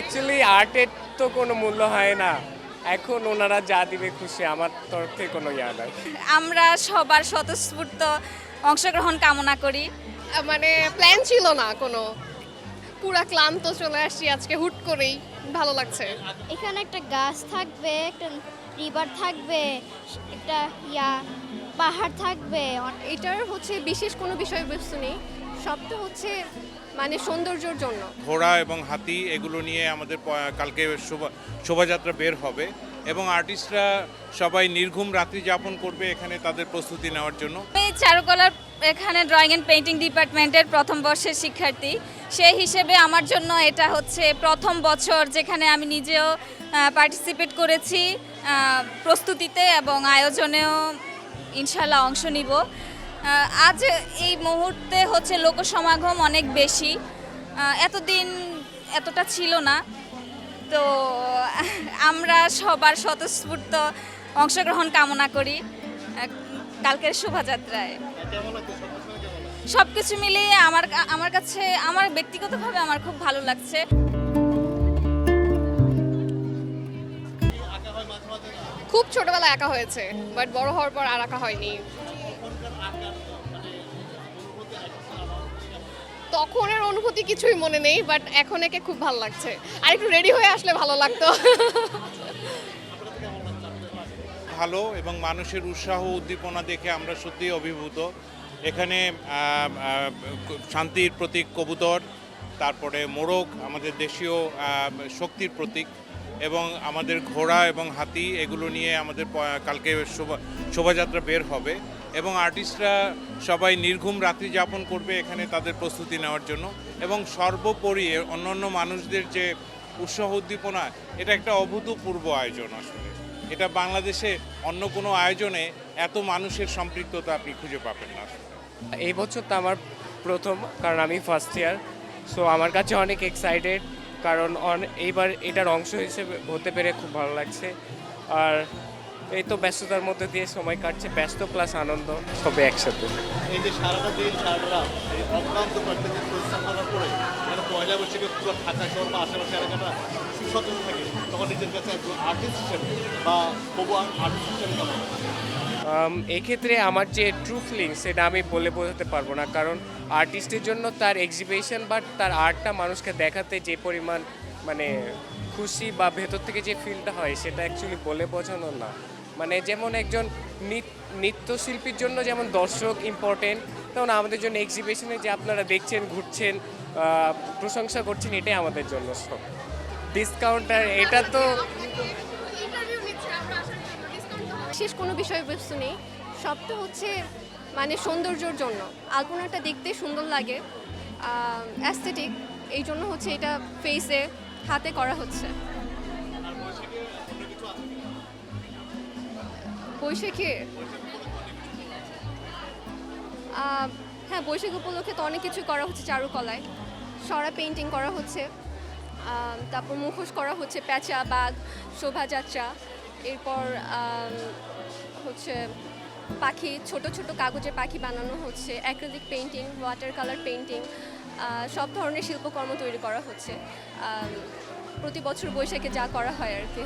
Actually আর্টের তো কোনো মূল্য হয় না। এখন ওনারা যা দিবে খুশি, আমার তরফ থেকে কোনো ইয়া নাই। আমরা সবার স্বতঃস্ফূর্ত অংশগ্রহণ কামনা করি। মানে প্ল্যান ছিল না কোনো, পুরা ক্লান্ত চলে আসছি আজকে হুট করেই, ভালো লাগছে। এখানে একটা গাছ থাকবে, একটা রিভার থাকবে, একটা পাহাড় থাকবে। এটার হচ্ছে বিশেষ কোনো বিষয়বস্তু নেই, সবটা হচ্ছে মানে সৌন্দর্যের জন্য। ঘোড়া এবং হাতি এগুলো নিয়ে আমাদের কালকে শোভাযাত্রা বের হবে এবং আর্টিস্টরা সবাই নির্ঘুম রাত্রি যাপন করবে এখানে তাদের প্রস্তুতি নেওয়ার জন্য। আমি চারুকলার এখানে ড্রয়িং অ্যান্ড পেইন্টিং ডিপার্টমেন্টের প্রথম বর্ষের শিক্ষার্থী, সেই হিসেবে আমার জন্য এটা হচ্ছে প্রথম বছর যেখানে আমি নিজেও পার্টিসিপেট করেছি প্রস্তুতিতে এবং আয়োজনেও ইনশাল্লাহ অংশ নিব। আজ এই মুহূর্তে হচ্ছে লোকসমাগম অনেক বেশি, এতদিন এতটা ছিল না। তো আমরা সবার স্বতঃস্ফূর্ত অংশগ্রহণ কামনা করি কালকের শোভাযাত্রায়। সব কিছু মিলিয়ে আমার কাছে আমার ব্যক্তিগতভাবে আমার খুব ভালো লাগছে। খুব ছোটবেলায় আঁকা হয়েছে, বাট বড় হওয়ার পর আর আঁকা হয়নি। তখনের অনুভূতি কিছুই মনে নেই, বাট এখন একে খুব ভালো লাগছে। আর একটু রেডি হয়ে আসলে ভালো লাগতো। ভালো এবং মানুষের উৎসাহ উদ্দীপনা দেখে আমরা সত্যিই অভিভূত। এখানে শান্তির প্রতীক কবুতর, তারপরে মোরগ আমাদের দেশীয় শক্তির প্রতীক, এবং আমাদের ঘোড়া এবং হাতি এগুলো নিয়ে আমাদের কালকে শোভাযাত্রা বের হবে এবং আর্টিস্টরা সবাই নির্ঘুম রাত্রি যাপন করবে এখানে তাদের প্রস্তুতি নেওয়ার জন্য। এবং সর্বোপরি অন্যান্য মানুষদের যে উৎসাহ উদ্দীপনা, এটা একটা অভূতপূর্ব আয়োজন। আসলে এটা বাংলাদেশে অন্য কোনো আয়োজনে এত মানুষের সম্পৃক্ততা আপনি খুঁজে পাবেন না। এই বছর তো আমার প্রথম, কারণ আমি ফার্স্ট ইয়ার। সো আমার কাছে অনেক এক্সাইটেড, কারণ এইবার এটার অংশ হিসেবে হতে পেরে খুব ভালো লাগছে। আর এই তো ব্যস্ততার মধ্যে দিয়ে সময় কাটছে, ব্যস্ত প্লাস আনন্দ সবে একসাথে। এই যে সারাটা দিন সারাটা রাত এই অক্লান্ত কয়েকটা দিন পরিশ্রম করার পরে মানে পয়লা বৈশাখে পুরো ঢাকা শহর বা আশেপাশে এলাকাটা সুসচেতন থাকে, তখন নিজের কাছে একজন আর্টিস্ট হিসেবে বা তবু আর্টিস্ট হিসেবে কেমন? এক্ষেত্রে আমার যে ট্রু ফিলিংস সেটা আমি বলে বোঝাতে পারবো না, কারণ আর্টিস্টের জন্য তার এক্সিবিশন বা তার আর্টটা মানুষকে দেখাতে যে পরিমাণ মানে খুশি বা ভেতর থেকে যে ফিলটা হয় সেটা অ্যাকচুয়ালি বলে বোঝানো না। মানে যেমন একজন নৃত্যশিল্পীর জন্য যেমন দর্শক ইম্পর্টেন্ট, তেমন আমাদের জন্য এক্সিবিশনে যে আপনারা দেখছেন, ঘুরছেন, প্রশংসা করছেন, এটাই আমাদের জন্য সব। ডিসকাউন্টার এটা তো বিশেষ কোনো বিষয়বস্তু নেই, সবটা হচ্ছে মানে সৌন্দর্যের জন্য। আলপনাটা দেখতে সুন্দর লাগে, অ্যাস্থেটিক, এই জন্য হচ্ছে এটা ফেসে হাতে করা হচ্ছে। বৈশাখী হ্যাঁ, বৈশাখ উপলক্ষে তো অনেক কিছু করা হচ্ছে। চারুকলায় সরা পেইন্টিং করা হচ্ছে, তারপর মুখোশ করা হচ্ছে, প্যাঁচা, বাঘ, শোভাযাত্রা। এরপর হচ্ছে পাখি, ছোট ছোট কাগজের পাখি বানানো হচ্ছে, acrylic painting, water colour painting, সব ধরনের শিল্পকর্ম তৈরি করা হচ্ছে। প্রতি বছর বৈশাখে যা করা হয় আর কি।